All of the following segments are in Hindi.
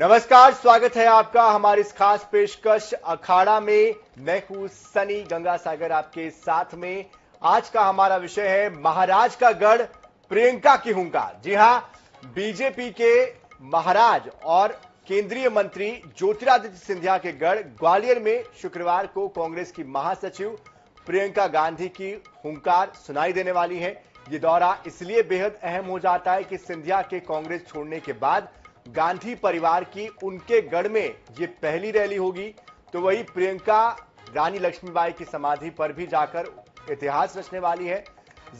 नमस्कार, स्वागत है आपका हमारी इस खास पेशकश अखाड़ा में। मैं हूं सनी गंगासागर आपके साथ में। आज का हमारा विषय है महाराज का गढ़, प्रियंका की हुंकार। जी हां, बीजेपी के महाराज और केंद्रीय मंत्री ज्योतिरादित्य सिंधिया के गढ़ ग्वालियर में शुक्रवार को कांग्रेस की महासचिव प्रियंका गांधी की हुंकार सुनाई देने वाली है। यह दौरा इसलिए बेहद अहम हो जाता है कि सिंधिया के कांग्रेस छोड़ने के बाद गांधी परिवार की उनके गढ़ में यह पहली रैली होगी। तो वही प्रियंका रानी लक्ष्मीबाई की समाधि पर भी जाकर इतिहास रचने वाली है।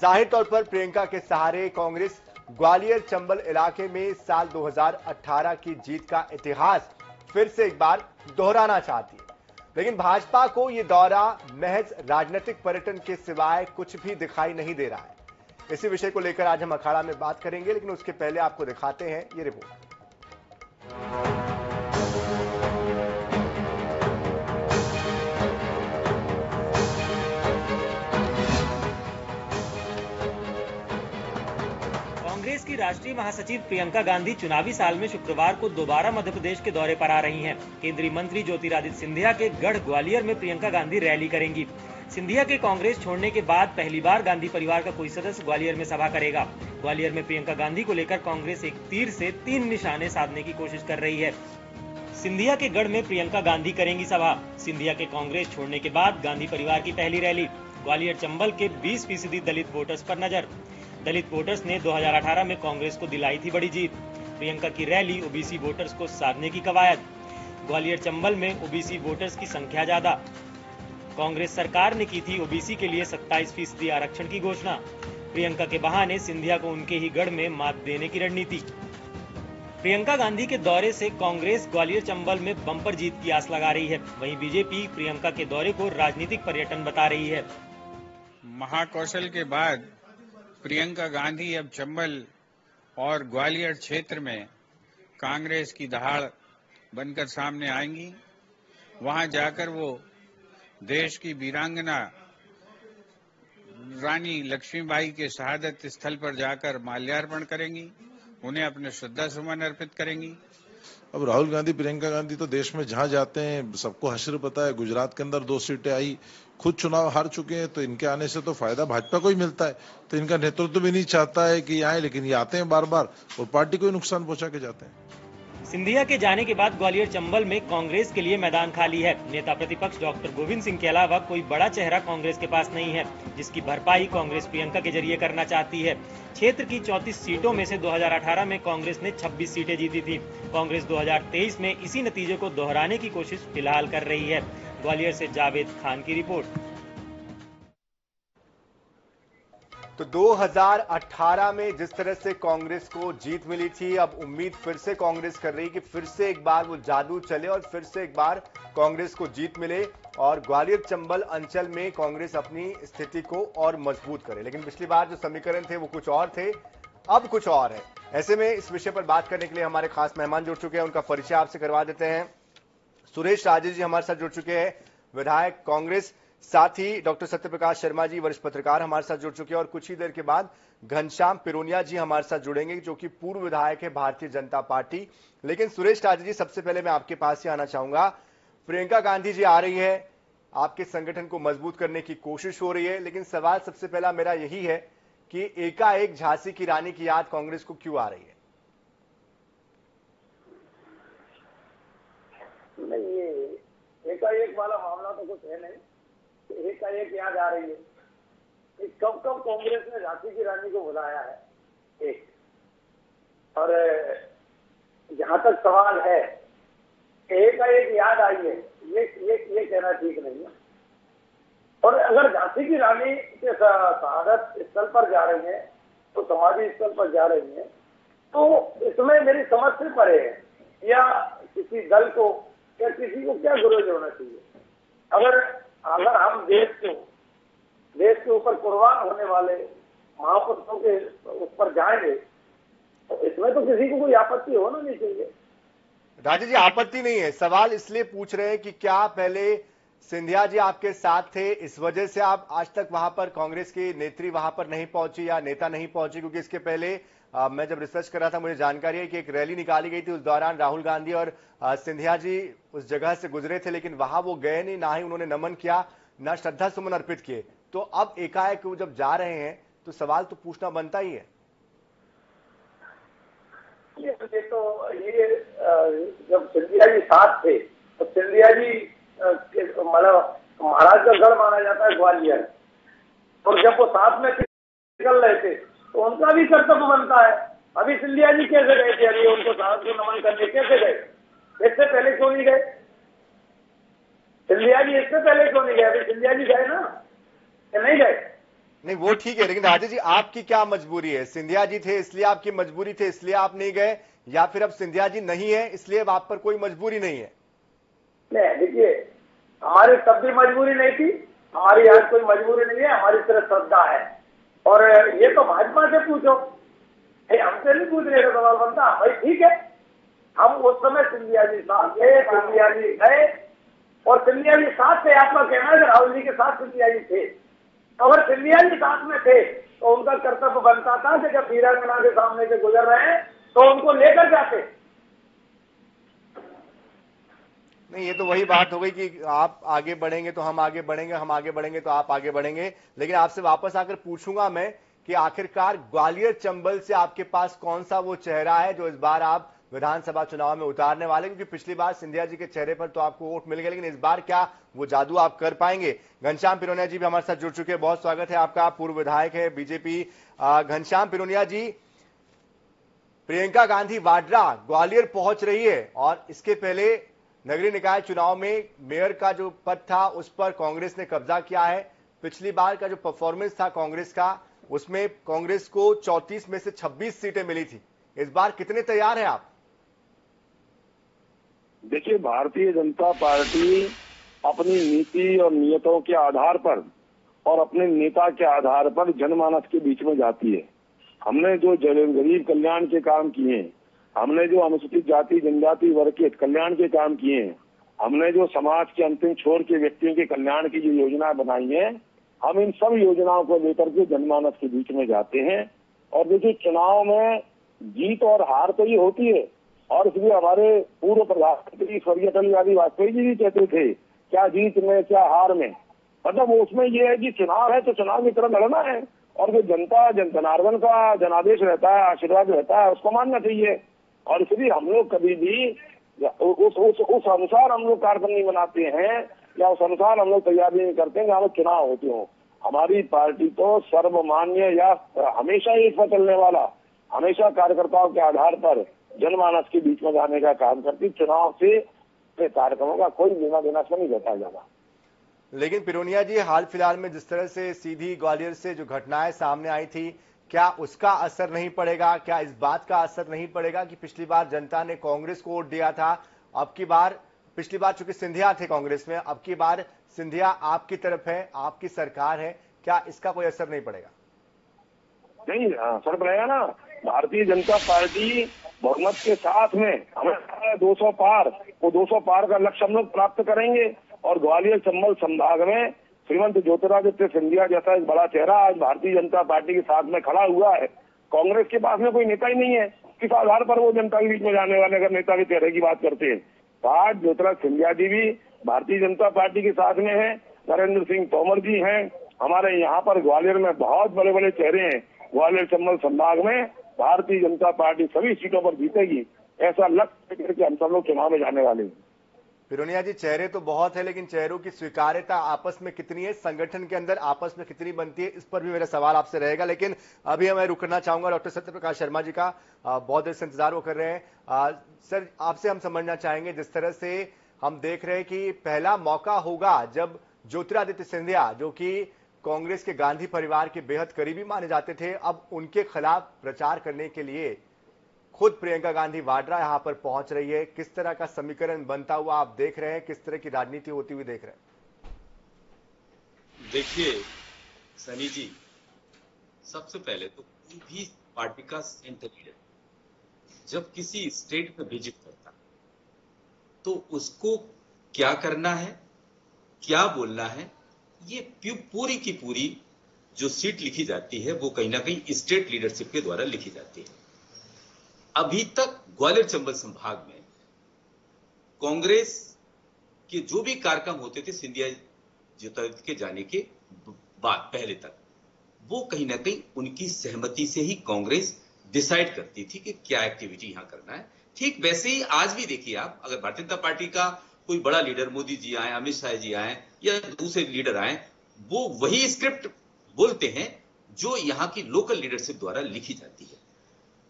जाहिर तौर पर प्रियंका के सहारे कांग्रेस ग्वालियर चंबल इलाके में साल 2018 की जीत का इतिहास फिर से एक बार दोहराना चाहती है, लेकिन भाजपा को यह दौरा महज राजनीतिक पर्यटन के सिवाय कुछ भी दिखाई नहीं दे रहा है। इसी विषय को लेकर आज हम अखाड़ा में बात करेंगे, लेकिन उसके पहले आपको दिखाते हैं ये रिपोर्ट। कांग्रेस की राष्ट्रीय महासचिव प्रियंका गांधी चुनावी साल में शुक्रवार को दोबारा मध्य प्रदेश के दौरे पर आ रही हैं। केंद्रीय मंत्री ज्योतिरादित्य सिंधिया के गढ़ ग्वालियर में प्रियंका गांधी रैली करेंगी। सिंधिया के कांग्रेस छोड़ने के बाद पहली बार गांधी परिवार का कोई सदस्य ग्वालियर में सभा करेगा। ग्वालियर में प्रियंका गांधी को लेकर कांग्रेस एक तीर से 3 निशाने साधने की कोशिश कर रही है। सिंधिया के गढ़ में प्रियंका गांधी करेंगी सभा। सिंधिया के कांग्रेस छोड़ने के बाद गांधी परिवार की पहली रैली। ग्वालियर चंबल के 20% दलित वोटर्स पर नजर। दलित वोटर्स ने 2018 में कांग्रेस को दिलाई थी बड़ी जीत। प्रियंका की रैली ओबीसी वोटर्स को साधने की कवायद। ग्वालियर चंबल में ओबीसी वोटर्स की संख्या ज्यादा। कांग्रेस सरकार ने की थी ओबीसी के लिए 27% आरक्षण की घोषणा। प्रियंका के बहाने सिंधिया को उनके ही गढ़ में मात देने की रणनीति। प्रियंका गांधी के दौरे से कांग्रेस ग्वालियर चंबल में बम्पर जीत की आस लगा रही है। वहीं बीजेपी प्रियंका के दौरे को राजनीतिक पर्यटन बता रही है। महाकौशल के बाद प्रियंका गांधी अब चंबल और ग्वालियर क्षेत्र में कांग्रेस की दहाड़ बनकर सामने आएंगी। वहां जाकर वो देश की वीरांगना रानी लक्ष्मीबाई के शहादत स्थल पर जाकर माल्यार्पण करेंगी, उन्हें अपने श्रद्धा सुमन अर्पित करेंगी। अब राहुल गांधी, प्रियंका गांधी तो देश में जहां जाते हैं सबको हश्र पता है। गुजरात के अंदर 2 सीटें आई, खुद चुनाव हार चुके हैं, तो इनके आने से तो फायदा भाजपा को ही मिलता है। तो इनका नेतृत्व भी नहीं चाहता है कि आए, लेकिन ये आते हैं बार बार और पार्टी को ही नुकसान पहुंचा के जाते हैं। सिंधिया के जाने के बाद ग्वालियर चंबल में कांग्रेस के लिए मैदान खाली है। नेता प्रतिपक्ष डॉक्टर गोविंद सिंह के अलावा कोई बड़ा चेहरा कांग्रेस के पास नहीं है, जिसकी भरपाई कांग्रेस प्रियंका के जरिए करना चाहती है। क्षेत्र की 34 सीटों में से 2018 में कांग्रेस ने 26 सीटें जीती थी। कांग्रेस 2023 में इसी नतीजे को दोहराने की कोशिश फिलहाल कर रही है। ग्वालियर से जावेद खान की रिपोर्ट। तो 2018 में जिस तरह से कांग्रेस को जीत मिली थी, अब उम्मीद फिर से कांग्रेस कर रही कि फिर से एक बार वो जादू चले और फिर से एक बार कांग्रेस को जीत मिले और ग्वालियर चंबल अंचल में कांग्रेस अपनी स्थिति को और मजबूत करे। लेकिन पिछली बार जो समीकरण थे वो कुछ और थे, अब कुछ और है। ऐसे में इस विषय पर बात करने के लिए हमारे खास मेहमान जुड़ चुके हैं, उनका परिचय आपसे करवा देते हैं। सुरेश राजे जी हमारे साथ जुड़ चुके हैं, विधायक कांग्रेस। साथ ही डॉक्टर सत्यप्रकाश शर्मा जी वरिष्ठ पत्रकार हमारे साथ जुड़ चुके हैं और कुछ ही देर के बाद घनश्याम पिरोनिया जी हमारे साथ जुड़ेंगे, जो कि पूर्व विधायक है भारतीय जनता पार्टी। लेकिन सुरेश राजे जी, सबसे पहले मैं आपके पास ही आना चाहूंगा। प्रियंका गांधी जी आ रही है, आपके संगठन को मजबूत करने की कोशिश हो रही है, लेकिन सवाल सबसे पहला मेरा यही है कि एकाएक झांसी की रानी की याद कांग्रेस को क्यों आ रही है? नहीं, ये एकाएक वाला मामला तो कुछ है नहीं। एकाएक याद आ रही है। कब कब कांग्रेस ने झांसी की रानी को बुलाया है, एक। और जहां तक सवाल है एकाएक याद आई है, ये कहना ठीक नहीं है। और अगर झांसी की रानी के शहादत स्थल पर जा रही है, तो समाधि स्थल पर जा रही है, तो इसमें मेरी समझ से परे है या किसी दल को या किसी को क्या गुरेज होना चाहिए। अगर हम देश के ऊपर कुर्बान होने वाले महापुरुषों के ऊपर जाएंगे, तो इसमें तो किसी को कोई आपत्ति होना नहीं चाहिए। राजे जी, आपत्ति नहीं है, सवाल इसलिए पूछ रहे हैं कि क्या पहले सिंधिया जी आपके साथ थे, इस वजह से आप आज तक वहां पर कांग्रेस की नेत्री वहां पर नहीं पहुंची या नेता नहीं पहुंची? क्योंकि इसके पहले मैं जब रिसर्च कर रहा था मुझे जानकारी है कि एक रैली निकाली गई थी, उस दौरान राहुल गांधी और सिंधिया जी उस जगह से गुजरे थे, लेकिन वहां वो गए नहीं, ना ही उन्होंने नमन किया, ना श्रद्धा सुमन अर्पित किए। तो अब एकाएक वो जब जा रहे हैं तो सवाल तो पूछना बनता ही है। ये जब सिंधिया जी साथ थे तो सिंधिया जी मतलब महाराज का गढ़ माना जाता है ग्वालियर, और जब वो साथ में निकल रहे थे तो उनका भी कर्तव्य बनता है। अभी सिंधिया जी कैसे गए थे? अभी उनको साहब को नमन करने कैसे गए? इससे पहले क्यों नहीं गए सिंधिया जी? इससे पहले क्यों नहीं गए? अभी सिंधिया जी गए ना, नहीं गए? नहीं वो ठीक है, लेकिन राजेश जी आपकी क्या मजबूरी है? सिंधिया जी थे इसलिए आपकी मजबूरी थी इसलिए आप नहीं गए, या फिर अब सिंधिया जी नहीं है इसलिए अब आप पर कोई मजबूरी नहीं है? नहीं, देखिए हमारी तब भी मजबूरी नहीं थी, हमारी आज कोई मजबूरी नहीं है, हमारी तरफ श्रद्धा है। और ये तो भाजपा से पूछो, हमसे नहीं पूछने का सवाल बनता। भाई ठीक है, हम उस समय सिंधिया जी साथ थे, सिंधिया जी गए और सिंधिया जी साथ थे। आपका कहना है कि राहुल जी के साथ सिंधिया जी थे, अगर सिंधिया जी साथ में थे तो उनका कर्तव्य बनता था कि जब वीरांगना के सामने से गुजर रहे हैं तो उनको लेकर जाते। नहीं, ये तो वही बात हो गई कि आप आगे बढ़ेंगे तो हम आगे बढ़ेंगे, हम आगे बढ़ेंगे तो आप आगे बढ़ेंगे। लेकिन आपसे वापस आकर पूछूंगा मैं कि आखिरकार ग्वालियर चंबल से आपके पास कौन सा वो चेहरा है जो इस बार आप विधानसभा चुनाव में उतारने वाले? क्योंकि पिछली बार सिंधिया जी के चेहरे पर तो आपको वोट मिल गए, लेकिन इस बार क्या वो जादू आप कर पाएंगे? घनश्याम पिरोनिया जी भी हमारे साथ जुड़ चुके हैं, बहुत स्वागत है आपका, पूर्व विधायक है बीजेपी। घनश्याम पिरोनिया जी, प्रियंका गांधी वाड्रा ग्वालियर पहुंच रही है और इसके पहले नगरीय निकाय चुनाव में मेयर का जो पद था उस पर कांग्रेस ने कब्जा किया है। पिछली बार का जो परफॉर्मेंस था कांग्रेस का, उसमें कांग्रेस को 34 में से 26 सीटें मिली थी। इस बार कितने तैयार हैं आप? देखिए, भारतीय जनता पार्टी अपनी नीति और नियतों के आधार पर और अपने नेता के आधार पर जनमानस के बीच में जाती है। हमने जो गरीब कल्याण के काम किए, हमने जो अनुसूचित जाति जनजाति वर्ग के कल्याण के काम किए, हमने जो समाज के अंतिम छोर के व्यक्तियों के कल्याण की जो योजना बनाई है, हम इन सब योजनाओं को लेकर के जनमानस के बीच में जाते हैं। और देखिए, चुनाव में जीत और हार तो ये होती है, और इसलिए हमारे पूर्व प्रधानमंत्री स्वर्गीय अटल बिहारी वाजपेयी जी भी कहते थे, क्या जीत में क्या हार में, मतलब उसमें ये है कि चुनाव है तो चुनाव की तरह लड़ना है, और जो जनता जनार्दन का जनादेश रहता है, आशीर्वाद रहता है, उसको मानना चाहिए। और इसलिए हम लोग कभी भी उस अनुसार हम लोग कार्यक्रम बनाते हैं या उस अनुसार हम लोग तैयारी नहीं करते हैं जहाँ लोग चुनाव होते हो। हमारी पार्टी तो सर्वमान्य या हमेशा एक पर चलने वाला, हमेशा कार्यकर्ताओं के आधार पर जनमानस के बीच में जाने का काम करती। चुनाव से कार्यक्रमों का कोई लेना देना से नहीं रहता ज्यादा। लेकिन पिरोनिया जी, हाल फिलहाल में जिस तरह से सीधी ग्वालियर से जो घटनाएं सामने आई थी, क्या उसका असर नहीं पड़ेगा? क्या इस बात का असर नहीं पड़ेगा कि पिछली बार जनता ने कांग्रेस को वोट दिया था, अब की बार, पिछली बार चूंकि सिंधिया थे कांग्रेस में, अब की बार सिंधिया आपकी तरफ है, आपकी सरकार है, क्या इसका कोई असर नहीं पड़ेगा? नहीं, असर पड़ेगा ना। भारतीय जनता पार्टी बहुमत के साथ में हमें 200 पार, वो 200 पार का लक्ष्य हम लोग प्राप्त करेंगे। और ग्वालियर चंबल संभाग में श्रीमंत ज्योतिरादित्य सिंधिया जैसा एक बड़ा चेहरा आज भारतीय जनता पार्टी के साथ में खड़ा हुआ है। कांग्रेस के पास में कोई नेता ही नहीं है, किस आधार पर वो जनता के बीच में जाने वाले अगर नेता के चेहरे की बात करते हैं तो आज ज्योतिरादित्य सिंधिया जी भी भारतीय जनता पार्टी के साथ में है, नरेंद्र सिंह तोमर जी हैं, हमारे यहाँ पर ग्वालियर में बहुत बड़े बड़े चेहरे हैं। ग्वालियर चंबल संभाग में भारतीय जनता पार्टी सभी सीटों पर जीतेगी, ऐसा लक्ष्य करके हम सब लोग चुनाव में जाने वाले हैं। पिरोनिया जी, चेहरे तो बहुत है, लेकिन चेहरों की स्वीकार्यता आपस में कितनी है, संगठन के अंदर आपस में कितनी बनती है, इस पर भी मेरा सवाल आपसे रहेगा। लेकिन अभी मैं रुकना चाहूंगा डॉक्टर सत्यप्रकाश शर्मा जी का, बहुत देर से इंतजार वो कर रहे हैं। सर, आपसे हम समझना चाहेंगे, जिस तरह से हम देख रहे हैं कि पहला मौका होगा जब ज्योतिरादित्य सिंधिया, जो कि कांग्रेस के गांधी परिवार के बेहद करीबी माने जाते थे, अब उनके खिलाफ प्रचार करने के लिए खुद प्रियंका गांधी वाड्रा यहां पर पहुंच रही है। किस तरह का समीकरण बनता हुआ आप देख रहे हैं, किस तरह की राजनीति होती हुई देख रहे हैं? देखिए सनी जी, सबसे पहले तो कोई भी पार्टी का सेंटर लीडर जब किसी स्टेट में विजिट करता तो उसको क्या करना है, क्या बोलना है, ये पूरी की पूरी जो सीट लिखी जाती है वो कहीं ना कहीं स्टेट लीडरशिप के द्वारा लिखी जाती है। अभी तक ग्वालियर चंबल संभाग में कांग्रेस के जो भी कार्यक्रम होते थे सिंधिया ज्योतिरादित्य के जाने के बाद पहले तक, वो कहीं ना कहीं उनकी सहमति से ही कांग्रेस डिसाइड करती थी कि क्या एक्टिविटी यहां करना है। ठीक वैसे ही आज भी देखिए आप, अगर भारतीय जनता पार्टी का कोई बड़ा लीडर, मोदी जी आए, अमित शाह जी आए या दूसरे लीडर आए, वो वही स्क्रिप्ट बोलते हैं जो यहां की लोकल लीडरशिप द्वारा लिखी जाती है।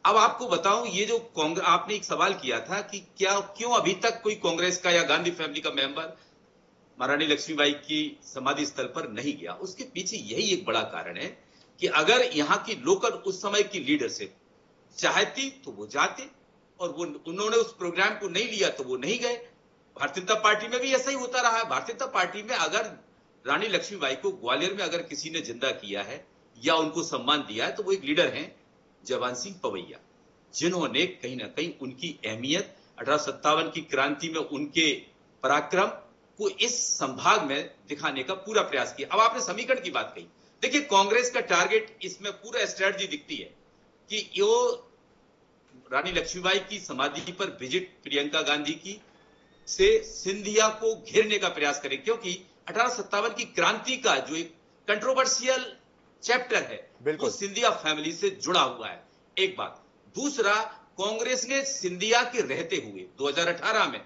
अब आपको बताऊं, ये जो कांग्रेस, आपने एक सवाल किया था कि क्या क्यों अभी तक कोई कांग्रेस का या गांधी फैमिली का मेंबर महारानी लक्ष्मीबाई की समाधि स्थल पर नहीं गया, उसके पीछे यही एक बड़ा कारण है कि अगर यहां की लोकल उस समय की लीडरशिप चाहती तो वो जाते, और वो उन्होंने उस प्रोग्राम को नहीं लिया तो वो नहीं गए। भारतीय जनता पार्टी में भी ऐसा ही होता रहा है। भारतीय जनता पार्टी में अगर रानी लक्ष्मीबाई को ग्वालियर में अगर किसी ने जिंदा किया है या उनको सम्मान दिया है तो वो एक लीडर हैं जवान सिंह पवैया, जिन्होंने कहीं ना कहीं उनकी अहमियत 1857 की क्रांति में उनके पराक्रम को इस संभाग में दिखाने का पूरा प्रयास किया। अब आपने समीकरण की बात कही, देखिए कांग्रेस का टारगेट इसमें पूरा स्ट्रेटजी दिखती है कि यो रानी लक्ष्मीबाई की समाधि पर विजिट प्रियंका गांधी की से सिंधिया को घेरने का प्रयास करें, क्योंकि 1857 की क्रांति का जो एक कंट्रोवर्शियल चैप्टर है वो सिंधिया फैमिली से जुड़ा हुआ है, एक बात। दूसरा, कांग्रेस ने सिंधिया के रहते हुए 2018 में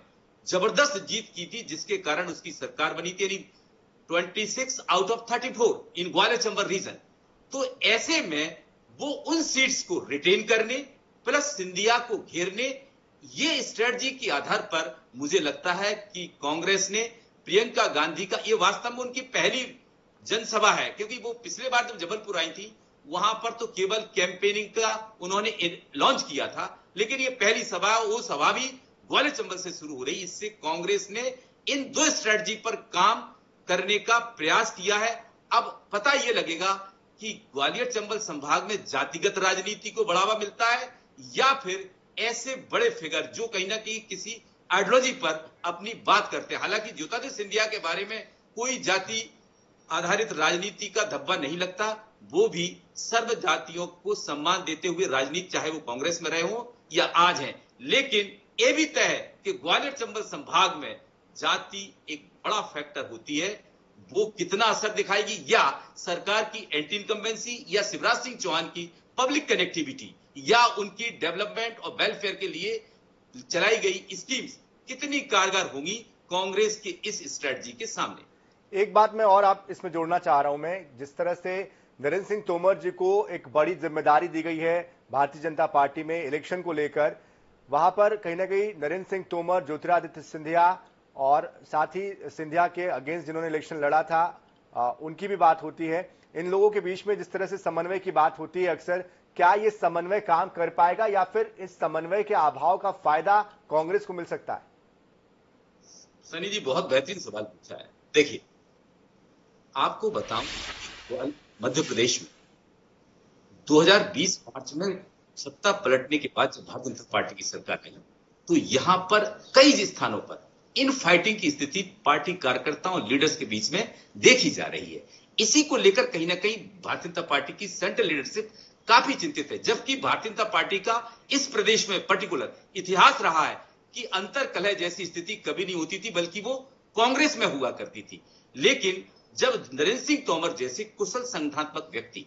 जबरदस्त जीत की थी, जिसके कारण उसकी सरकार बनी थी, 26 out of 34 in Gwalior Chambal region. तो ऐसे में वो उन सीट्स को रिटेन करने प्लस सिंधिया को घेरने, ये स्ट्रेटजी के आधार पर मुझे लगता है कि कांग्रेस ने प्रियंका गांधी का, ये वास्तव में उनकी पहली जनसभा है, क्योंकि वो पिछले बार जब जबलपुर आई थी वहां पर तो केवल कैंपेनिंग का उन्होंने लॉन्च किया था, लेकिन ये पहली सभा, वो सभा भी ग्वालियर चंबल से शुरू हो रही। इससे कांग्रेस ने इन दो स्ट्रेटजी पर काम करने का प्रयास किया है। अब पता यह लगेगा कि ग्वालियर चंबल संभाग में जातिगत राजनीति को बढ़ावा मिलता है या फिर ऐसे बड़े फिगर जो कहीं ना कहीं किसी आइडियोलॉजी पर अपनी बात करते हैं। हालांकि ज्योतिरादित्य सिंधिया के बारे में कोई जाति आधारित राजनीति का धब्बा नहीं लगता, वो भी सर्व जातियों को सम्मान देते हुए राजनीति, चाहे वो कांग्रेस में रहे हो या आज हैं। लेकिन यह भी तय है कि ग्वालियर चंबल संभाग में जाति एक बड़ा फैक्टर होती है, वो कितना असर दिखाएगी, या सरकार की एंटी इनकम्बेंसी या शिवराज सिंह चौहान की पब्लिक कनेक्टिविटी या उनकी डेवलपमेंट और वेलफेयर के लिए चलाई गई स्कीम्स कितनी कारगर होंगी कांग्रेस के इस स्ट्रेटजी के सामने। एक बात मैं और आप इसमें जोड़ना चाह रहा हूं मैं, जिस तरह से नरेंद्र सिंह तोमर जी को एक बड़ी जिम्मेदारी दी गई है भारतीय जनता पार्टी में इलेक्शन को लेकर, वहां पर कहीं ना कहीं नरेंद्र सिंह तोमर, ज्योतिरादित्य सिंधिया और साथ ही सिंधिया के अगेंस्ट जिन्होंने इलेक्शन लड़ा था उनकी भी बात होती है। इन लोगों के बीच में जिस तरह से समन्वय की बात होती है अक्सर, क्या ये समन्वय काम कर पाएगा या फिर इस समन्वय के अभाव का फायदा कांग्रेस को मिल सकता है? सनी जी बहुत बेहतरीन सवाल पूछा है। देखिए आपको बताऊं, मध्य प्रदेश में 2020 मार्च में सत्ता पलटने के बाद जब भारतीय जनता पार्टी की सरकार आई तो यहां पर कई स्थानों पर इन फाइटिंग की स्थिति पार्टी कार्यकर्ताओं और लीडर्स के बीच में देखी जा रही है। इसी को लेकर कहीं ना कहीं भारतीय जनता पार्टी की सेंट्रल लीडरशिप काफी चिंतित है, जबकि भारतीय जनता पार्टी का इस प्रदेश में पर्टिकुलर इतिहास रहा है कि अंतर कलह जैसी स्थिति कभी नहीं होती थी, बल्कि वो कांग्रेस में हुआ करती थी। लेकिन जब नरेंद्र सिंह तोमर जैसे कुशल संगठनात्मक व्यक्ति,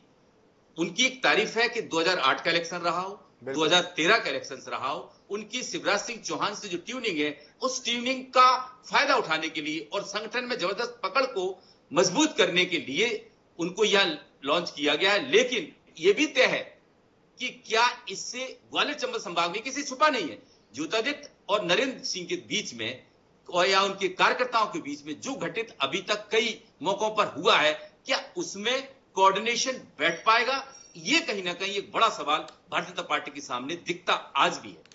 उनकी एक तारीफ है कि 2008 का इलेक्शन रहा हो, 2013 का इलेक्शन रहा हो, उनकी शिवराज सिंह चौहान से जो ट्यूनिंग है, उस ट्यूनिंग का फायदा उठाने के लिए और संगठन में जबरदस्त पकड़ को मजबूत करने के लिए उनको यह लॉन्च किया गया है। लेकिन यह भी तय है कि क्या इससे ग्वालियर चंबल संभाग में किसी छुपा नहीं है, ज्योतिरादित्य और नरेंद्र सिंह के बीच में और या उनके कार्यकर्ताओं के बीच में जो घटित अभी तक कई मौकों पर हुआ है, क्या उसमें कोऑर्डिनेशन बैठ पाएगा? ये कहीं ना कहीं एक बड़ा सवाल भारतीय जनता पार्टी के सामने दिखता आज भी है।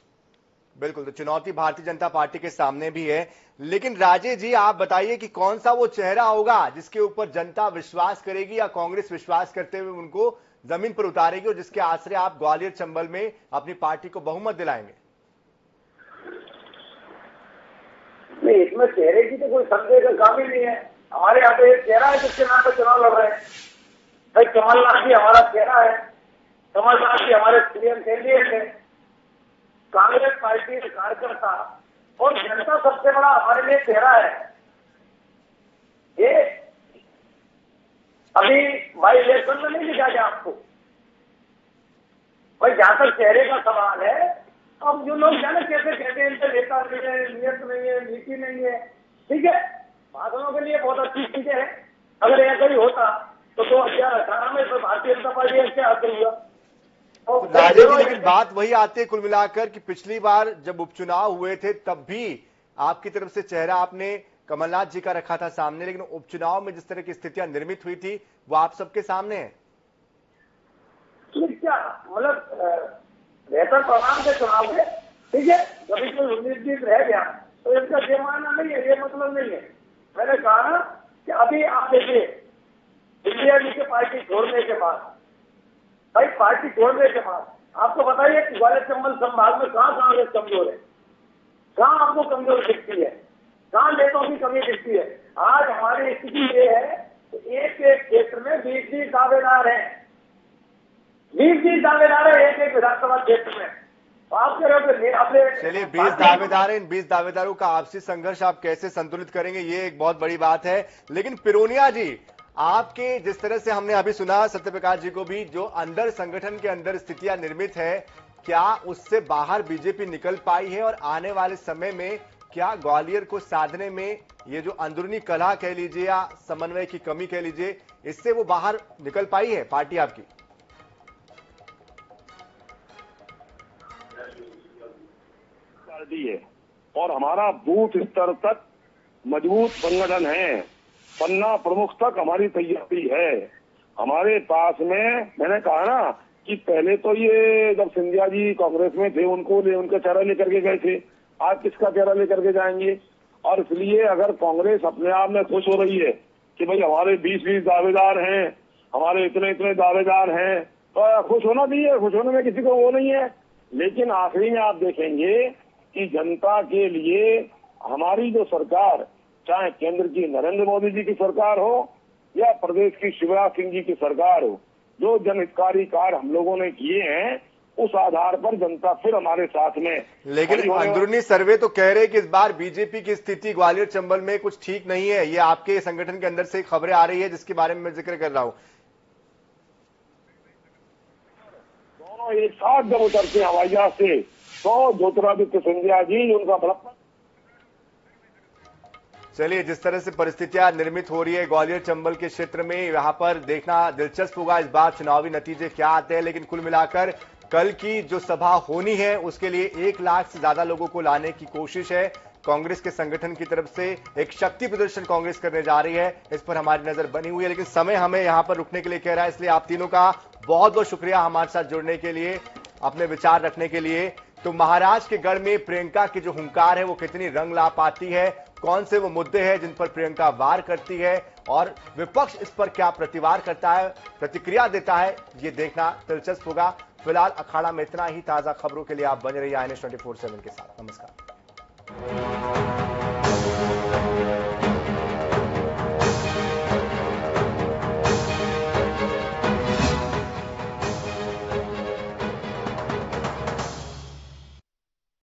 बिल्कुल, तो चुनौती भारतीय जनता पार्टी के सामने भी है। लेकिन राजेश जी आप बताइए कि कौन सा वो चेहरा होगा जिसके ऊपर जनता विश्वास करेगी या कांग्रेस विश्वास करते हुए उनको जमीन पर उतारेगी और जिसके आश्रय आप ग्वालियर चंबल में अपनी पार्टी को बहुमत दिलाएंगे? नहीं, इसमें चेहरे की तो कोई संदेह का काम ही नहीं है। हमारे यहाँ पे एक चेहरा है जिसके नाम पर चुनाव लड़ रहे हैं। भाई कमलनाथ जी हमारा चेहरा है, कमलनाथ जी हमारे सीएम कैंडिडेट है। कांग्रेस पार्टी के कार्यकर्ता और जनता सबसे बड़ा हमारे लिए चेहरा है। ये अभी भाई इलेक्शन में नहीं दिखा गया आपको भाई, जहां तक चेहरे का सवाल है। अब जो लोग जाने कैसे कहते हैं इनसे नेता नहीं है, नियत नहीं है, नीति नहीं है, ठीक है, भाषणों के लिए बहुत अच्छी चीजें हैं। अगर ऐसा ही होता तो 2018 में तो भारतीय जनता पार्टी क्या हासिल हुआ। राजेश जी, लेकिन बात वही आती है कुल मिलाकर कि पिछली बार जब उपचुनाव हुए थे तब भी आपकी तरफ से चेहरा आपने कमलनाथ जी का रखा था सामने, लेकिन उपचुनाव में जिस तरह की स्थितियां निर्मित हुई थी वो आप सबके सामने है। क्या मतलब बेहतर परिणाम के चुनाव में, ठीक है, कभी कोई उम्मीद रह गया तो इसका जुर्माना नहीं है, ये मतलब नहीं है। मैंने कहा कि अभी आप देखिए इंडिया जी के पार्टी छोड़ने के बाद, भाई पार्टी छोड़ने के बाद आपको बताइए ग्वालियर चंबल संभाग में कहाँ कांग्रेस कमजोर है, कहाँ आपको कमजोर दिखती है, कहाँ नेताओं की कमी दिखती है। आज हमारी स्थिति ये है कि एक एक क्षेत्र में 20-20 दावेदार हैं, 20-20 दावेदार है एक एक विधानसभा क्षेत्र में। तो आप कह रहे हो अपने चलिए 20 दावेदार हैं, इन 20 दावेदारों का आपसी संघर्ष आप कैसे संतुलित करेंगे, ये एक बहुत बड़ी बात है। लेकिन पिरोनिया जी, आपके जिस तरह से हमने अभी सुना सत्यप्रकाश जी को भी, जो अंदर संगठन के अंदर स्थितियां निर्मित है, क्या उससे बाहर बीजेपी निकल पाई है और आने वाले समय में क्या ग्वालियर को साधने में ये जो अंदरूनी कलह कह लीजिए या समन्वय की कमी कह लीजिए, इससे वो बाहर निकल पाई है पार्टी आपकी? पार्टी है और हमारा बूथ स्तर तक मजबूत संगठन है, पन्ना प्रमुख तक हमारी तैयारी है। हमारे पास में मैंने कहा ना कि पहले तो ये जब सिंधिया जी कांग्रेस में थे उनका चेहरा लेकर के गए थे, आज किसका चेहरा लेकर के जाएंगे। और इसलिए अगर कांग्रेस अपने आप में खुश हो रही है कि भाई हमारे 20-20 दावेदार हैं, हमारे इतने इतने दावेदार हैं, तो खुश होना चाहिए, खुश होने में किसी को वो नहीं है। लेकिन आखिरी में आप देखेंगे कि जनता के लिए हमारी जो सरकार, चाहे केंद्र की नरेंद्र मोदी जी की सरकार हो या प्रदेश की शिवराज सिंह जी की सरकार हो, जो जनहितकारी कार्य हम लोगों ने किए हैं उस आधार पर जनता फिर हमारे साथ में। लेकिन अंदरूनी सर्वे तो कह रहे हैं कि इस बार बीजेपी की स्थिति ग्वालियर चंबल में कुछ ठीक नहीं है, ये आपके संगठन के अंदर से खबरें आ रही है जिसके बारे में मैं जिक्र कर रहा हूं। दोनों एक साथ जब उतरते हवाई जहाज से तो ज्योतिरादित्य सिंधिया जी उनका बड़प्पन। चलिए, जिस तरह से परिस्थितियां निर्मित हो रही है ग्वालियर चंबल के क्षेत्र में, यहां पर देखना दिलचस्प होगा इस बार चुनावी नतीजे क्या आते हैं। लेकिन कुल मिलाकर कल की जो सभा होनी है उसके लिए 1 लाख से ज्यादा लोगों को लाने की कोशिश है कांग्रेस के संगठन की तरफ से। एक शक्ति प्रदर्शन कांग्रेस करने जा रही है, इस पर हमारी नजर बनी हुई है। लेकिन समय हमें यहां पर रुकने के लिए कह रहा है, इसलिए आप तीनों का बहुत बहुत शुक्रिया हमारे साथ जुड़ने के लिए, अपने विचार रखने के लिए। तो महाराज के गढ़ में प्रियंका की जो हुंकार है वो कितनी रंग ला पाती है, कौन से वो मुद्दे हैं जिन पर प्रियंका वार करती है और विपक्ष इस पर क्या प्रतिवार करता है, प्रतिक्रिया देता है, ये देखना दिलचस्प होगा। फिलहाल अखाड़ा में इतना ही। ताजा खबरों के लिए आप बने रहिए INS 24/7 के साथ। नमस्कार।